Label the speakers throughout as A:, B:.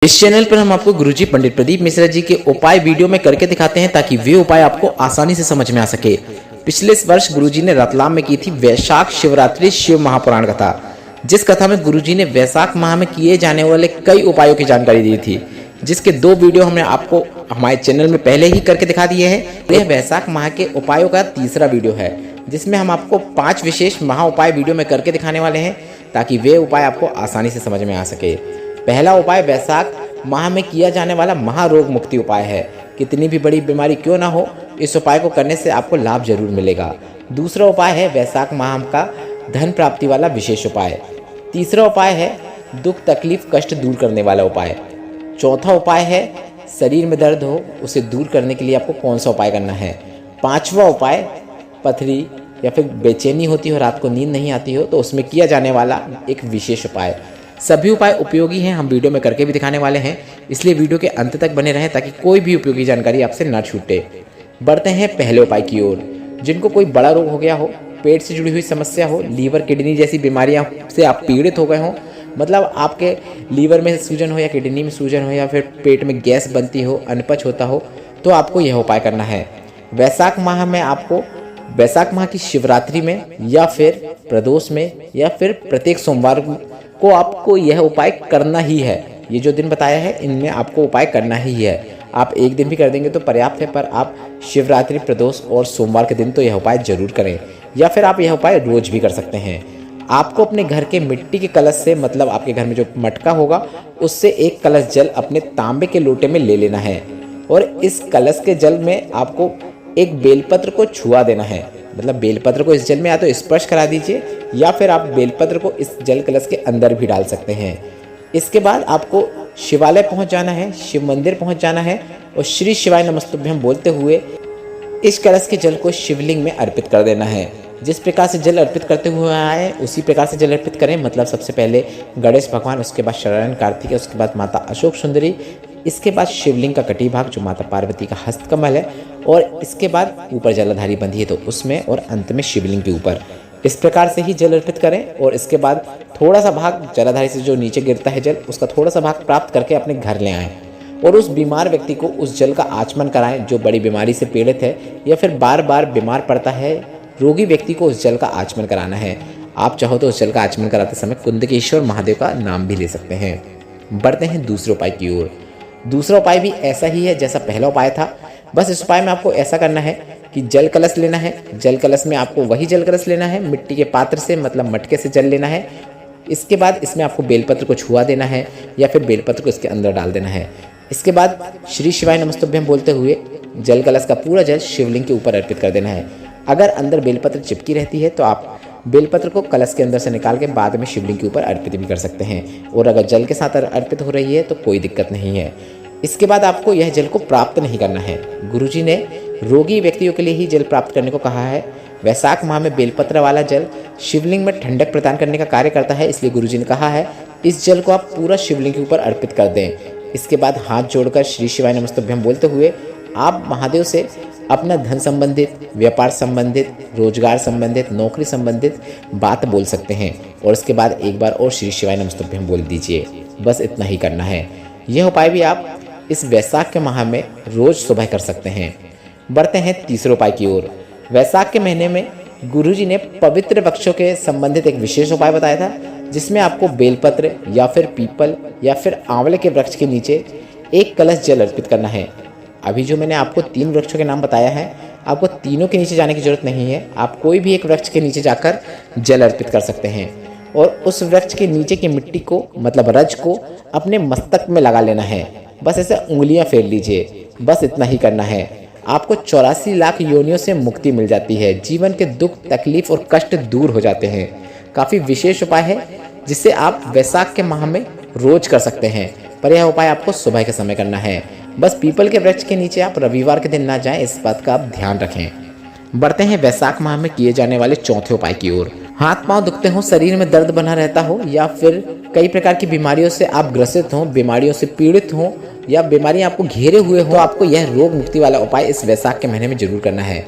A: इस चैनल पर हम आपको गुरुजी पंडित प्रदीप मिश्रा जी के उपाय वीडियो में करके दिखाते हैं ताकि वे उपाय आपको आसानी से समझ में आ सके। पिछले वर्ष गुरुजी ने रतलाम में की थी वैशाख शिवरात्रि शिव महापुराण कथा, जिस कथा में गुरुजी ने वैशाख माह में किए जाने वाले कई उपायों की जानकारी दी थी, जिसके 2 वीडियो हमने आपको हमारे चैनल में पहले ही करके दिखा दिए हैं। यह वैशाख माह के उपायों का तीसरा वीडियो है, जिसमें हम आपको 5 विशेष महा उपाय वीडियो में करके दिखाने वाले हैं ताकि वे उपाय आपको आसानी से समझ में आ सके। पहला उपाय वैशाख माह में किया जाने वाला महारोग मुक्ति उपाय है। कितनी भी बड़ी बीमारी क्यों ना हो, इस उपाय को करने से आपको लाभ जरूर मिलेगा। दूसरा उपाय है वैशाख माह का धन प्राप्ति वाला विशेष उपाय। तीसरा उपाय है दुख तकलीफ कष्ट दूर करने वाला उपाय। चौथा उपाय है शरीर में दर्द हो उसे दूर करने के लिए आपको कौन सा उपाय करना है। पांचवा उपाय पथरी या फिर बेचैनी होती हो, रात को नींद नहीं आती हो, तो उसमें किया जाने वाला एक विशेष उपाय। सभी उपाय उपयोगी हैं, हम वीडियो में करके भी दिखाने वाले हैं, इसलिए वीडियो के अंत तक बने रहें ताकि कोई भी उपयोगी जानकारी आपसे ना छूटे। बढ़ते हैं पहले उपाय की ओर। जिनको कोई बड़ा रोग हो गया हो, पेट से जुड़ी हुई समस्या हो, लीवर किडनी जैसी बीमारियां से आप पीड़ित हो गए हो, मतलब आपके लीवर में सूजन हो या किडनी में सूजन हो या फिर पेट में गैस बनती हो, अनपच होता हो, तो आपको यह उपाय करना है। वैशाख माह में आपको वैशाख माह की शिवरात्रि में या फिर प्रदोष में या फिर प्रत्येक सोमवार को आपको यह उपाय करना ही है। ये जो दिन बताया है इनमें आपको उपाय करना ही है। आप एक दिन भी कर देंगे तो पर्याप्त है, पर आप शिवरात्रि, प्रदोष और सोमवार के दिन तो यह उपाय जरूर करें, या फिर आप यह उपाय रोज भी कर सकते हैं। आपको अपने घर के मिट्टी के कलश से, मतलब आपके घर में जो मटका होगा उससे 1 कलश जल अपने तांबे के लोटे में ले लेना है और इस कलश के जल में आपको एक बेलपत्र को छुआ देना है। मतलब बेलपत्र को इस जल में या तो स्पर्श करा दीजिए या फिर आप बेलपत्र को इस जल कलश के अंदर भी डाल सकते हैं। इसके बाद आपको शिवालय पहुंच जाना है, शिव मंदिर पहुंच जाना है और श्री शिवाय नमस्तुभ्यम बोलते हुए इस कलश के जल को शिवलिंग में अर्पित कर देना है। जिस प्रकार से जल अर्पित करते हुए आए उसी प्रकार से जल अर्पित करें। मतलब सबसे पहले गणेश भगवान, उसके बाद शरण कार्तिकेय, उसके बाद माता अशोक सुंदरी, इसके बाद शिवलिंग का कटी भाग जो माता पार्वती का हस्तकमल है, और इसके बाद ऊपर जलाधारी बंधी है तो उसमें, और अंत में शिवलिंग के ऊपर। इस प्रकार से ही जल अर्पित करें और इसके बाद थोड़ा सा भाग जलाधारी से जो नीचे गिरता है जल, उसका थोड़ा सा भाग प्राप्त करके अपने घर ले आएँ और उस बीमार व्यक्ति को उस जल का आचमन कराएं जो बड़ी बीमारी से पीड़ित है या फिर बार बार बीमार पड़ता है। रोगी व्यक्ति को उस जल का आचमन कराना है। आप चाहो तो उस जल का आचमन कराते समय कुंदकेश्वर महादेव का नाम भी ले सकते हैं। बढ़ते हैं दूसरे उपाय की ओर। दूसरा उपाय भी ऐसा ही है जैसा पहला उपाय था, बस इस उपाय में आपको ऐसा करना है कि जल कलश लेना है। जल कलश में आपको वही जल कलश लेना है, मिट्टी के पात्र से, मतलब मटके से जल लेना है। इसके बाद इसमें आपको बेलपत्र को छुआ देना है या फिर बेलपत्र को इसके अंदर डाल देना है। इसके बाद श्री शिवाय नमस्तुभ्यम बोलते हुए जल कलश का पूरा जल शिवलिंग के ऊपर अर्पित कर देना है। अगर अंदर बेलपत्र चिपकी रहती है तो आप बेलपत्र को कलश के अंदर से निकाल के बाद में शिवलिंग के ऊपर अर्पित भी कर सकते हैं, और अगर जल के साथ अर्पित हो रही है तो कोई दिक्कत नहीं है। इसके बाद आपको यह जल को प्राप्त नहीं करना है। गुरुजी ने रोगी व्यक्तियों के लिए ही जल प्राप्त करने को कहा है। वैशाख माह में बेलपत्र वाला जल शिवलिंग में ठंडक प्रदान करने का कार्य करता है, इसलिए गुरुजी ने कहा है इस जल को आप पूरा शिवलिंग के ऊपर अर्पित कर दें। इसके बाद हाथ जोड़कर श्री शिवाय नमस्तुभ्यम बोलते हुए आप महादेव से अपना धन संबंधित, व्यापार संबंधित, रोजगार संबंधित, नौकरी संबंधित बात बोल सकते हैं और इसके बाद एक बार और श्री शिवाय नमस्तुभ्यम बोल दीजिए। बस इतना ही करना है। यह उपाय भी आप इस वैशाख के माह में रोज सुबह कर सकते हैं। बढ़ते हैं तीसरे उपाय की ओर। वैशाख के महीने में गुरुजी ने पवित्र वृक्षों के संबंधित एक विशेष उपाय बताया था, जिसमें आपको बेलपत्र या फिर पीपल या फिर आंवले के वृक्ष के नीचे 1 कलश जल अर्पित करना है। अभी जो मैंने आपको 3 वृक्षों के नाम बताया है, आपको तीनों के नीचे जाने की जरूरत नहीं है। आप कोई भी एक वृक्ष के नीचे जाकर जल अर्पित कर सकते हैं और उस वृक्ष के नीचे की मिट्टी को, मतलब रज को, अपने मस्तक में लगा लेना है। बस ऐसे उंगलियां फेर लीजिए। बस इतना ही करना है। आपको 84 लाख योनियों से मुक्ति मिल जाती है। जीवन के दुख तकलीफ और कष्ट दूर हो जाते हैं। काफ़ी विशेष उपाय है जिसे आप वैशाख के माह में रोज कर सकते हैं, पर यह उपाय आपको सुबह के समय करना है। बस पीपल के वृक्ष के नीचे आप रविवार के दिन ना जाएं, इस बात का आप ध्यान रखें। बढ़ते हैं वैशाख माह में किए जाने वाले चौथे उपाय की ओर। हाथ पांव दुखते हो, शरीर में दर्द बना रहता हो या फिर कई प्रकार की बीमारियों से आप ग्रसित हो, बीमारियों से पीड़ित हो या बीमारियां आपको घेरे हुए हो, तो आपको यह रोग मुक्ति वाला उपाय इस वैशाख के महीने में जरूर करना है।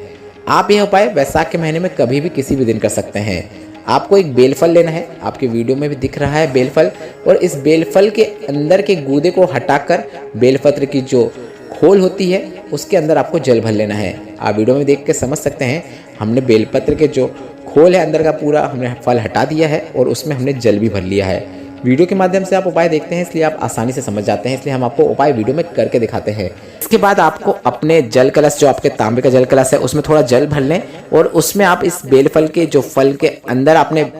A: आप यह उपाय वैशाख के महीने में कभी भी किसी भी दिन कर सकते हैं। आपको एक बेलफल लेना है, आपके वीडियो में भी दिख रहा है बेलफल, और इस बेलफल के अंदर के गूदे को हटाकर बेलपत्र की जो खोल होती है उसके अंदर आपको जल भर लेना है। आप वीडियो में देख के समझ सकते हैं, हमने बेलपत्र के जो खोल है अंदर का पूरा हमने फल हटा दिया है और उसमें हमने जल भी भर लिया है। वीडियो के माध्यम से आप उपाय देखते हैं इसलिए आप आसानी से समझ जाते हैं, इसलिए हम आपको उपाय वीडियो में करके दिखाते हैं। इसके बाद आपको अपने जल कलश, जो आपके तांबे का जल कलश है, उसमें थोड़ा जल भर लें और उसमें आप इस बेलफल के जो फल के अंदर आपने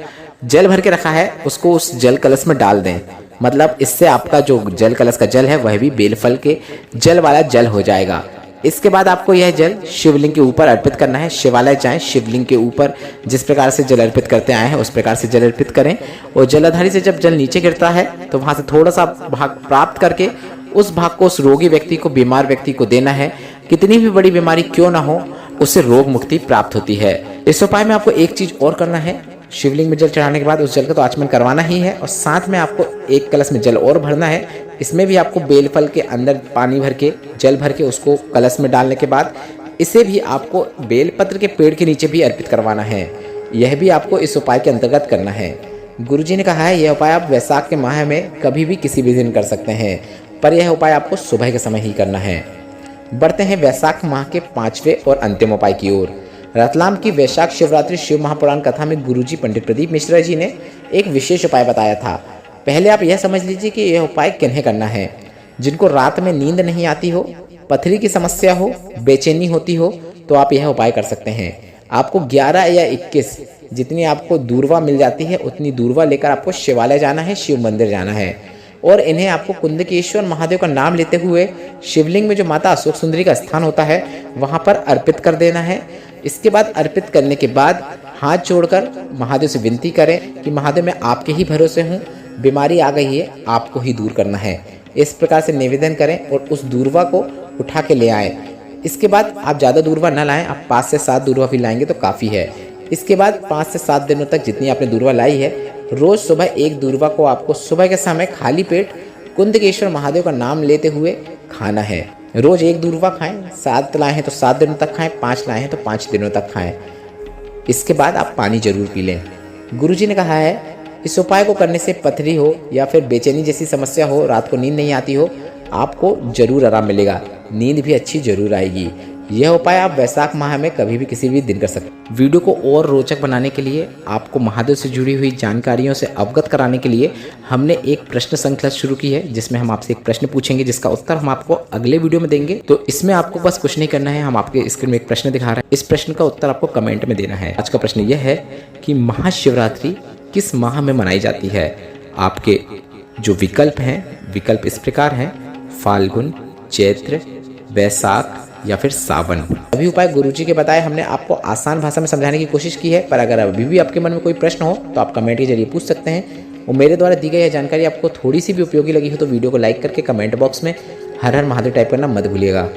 A: जल भर के रखा है उसको उस जल कलश में डाल दें। मतलब इससे आपका जो जल कलश का जल है वह भी बेलफल के जल वाला जल हो जाएगा। इसके बाद आपको यह जल शिवलिंग के ऊपर अर्पित करना है। शिवालय जाएं, शिवलिंग के ऊपर जिस प्रकार से जल अर्पित करते आए हैं उस प्रकार से जल अर्पित करें और जलाधारी से जब जल नीचे गिरता है तो वहां से थोड़ा सा भाग प्राप्त करके उस भाग को उस रोगी व्यक्ति को, बीमार व्यक्ति को देना है। कितनी भी बड़ी बीमारी क्यों ना हो, उससे रोग मुक्ति प्राप्त होती है। इस उपाय में आपको एक चीज और करना है, शिवलिंग में जल चढ़ाने के बाद उस जल का तो आचमन करवाना ही है और साथ में आपको एक कलश में जल और भरना है। इसमें भी आपको बेलफल के अंदर पानी भर के, जल भर के उसको कलश में डालने के बाद इसे भी आपको बेलपत्र के पेड़ के नीचे भी अर्पित करवाना है। यह भी आपको इस उपाय के अंतर्गत करना है। गुरुजी ने कहा है यह उपाय आप वैशाख के माह में कभी भी किसी भी दिन कर सकते हैं, पर यह उपाय आपको सुबह के समय ही करना है। बढ़ते हैं वैशाख माह के 5वें और अंतिम उपाय की ओर। रतलाम की वैशाख शिवरात्रि शिव महापुराण कथा में गुरुजी पंडित प्रदीप मिश्रा जी ने एक विशेष उपाय बताया था। पहले आप यह समझ लीजिए कि यह उपाय किन्हें करना है। जिनको रात में नींद नहीं आती हो, पथरी की समस्या हो, बेचैनी होती हो, तो आप यह उपाय कर सकते हैं। आपको 11 या 21 जितनी आपको दूर्वा मिल जाती है उतनी दूर्वा लेकर आपको शिवालय जाना है, शिव मंदिर जाना है और इन्हें आपको कुंदकेश्वर महादेव का नाम लेते हुए शिवलिंग में जो माता अशोक सुंदरी का स्थान होता है वहां पर अर्पित कर देना है। इसके बाद अर्पित करने के बाद हाथ जोड़कर महादेव से विनती करें कि महादेव मैं आपके ही भरोसे हूँ, बीमारी आ गई है, आपको ही दूर करना है। इस प्रकार से निवेदन करें और उस दूर्वा को उठा के ले आएँ। इसके बाद आप ज़्यादा दूर्वा न लाएं, आप 5 से 7 दूर्वा भी लाएंगे तो काफ़ी है। इसके बाद 5 से 7 दिनों तक जितनी आपने दूर्वा लाई है, रोज़ सुबह एक दूर्वा को आपको सुबह के समय खाली पेट कुंदकेश्वर महादेव का नाम लेते हुए खाना है। रोज़ एक दूर्वा खाएं, 7 लाए हैं तो 7 दिनों तक खाएं, 5 लाए हैं तो 5 दिनों तक खाएं। इसके बाद आप पानी जरूर पी लें। गुरुजी ने कहा है इस उपाय को करने से पथरी हो या फिर बेचैनी जैसी समस्या हो, रात को नींद नहीं आती हो, आपको जरूर आराम मिलेगा, नींद भी अच्छी जरूर आएगी। यह उपाय आप वैशाख माह में कभी भी किसी भी दिन कर सकते हैं। वीडियो को और रोचक बनाने के लिए, आपको महादेव से जुड़ी हुई जानकारियों से अवगत कराने के लिए हमने एक प्रश्न श्रृंखला शुरू की है जिसमें हम आपसे एक प्रश्न पूछेंगे जिसका उत्तर हम आपको अगले वीडियो में देंगे। तो इसमें आपको बस कुछ नहीं करना है, हम आपके स्क्रीन में एक प्रश्न दिखा रहे हैं, इस प्रश्न का उत्तर आपको कमेंट में देना है। आज का प्रश्न यह है कि महाशिवरात्रि किस माह में मनाई जाती है। आपके जो विकल्प हैं, विकल्प इस प्रकार हैं: फाल्गुन, चैत्र, वैशाख या फिर सावन। अभी उपाय गुरुजी के बताए हमने आपको आसान भाषा में समझाने की कोशिश की है, पर अगर अभी भी आपके मन में कोई प्रश्न हो तो आप कमेंट के जरिए पूछ सकते हैं। और मेरे द्वारा दी गई यह जानकारी आपको थोड़ी सी भी उपयोगी लगी हो तो वीडियो को लाइक करके कमेंट बॉक्स में हर हर महादेव टाइप करना मत भूलिएगा।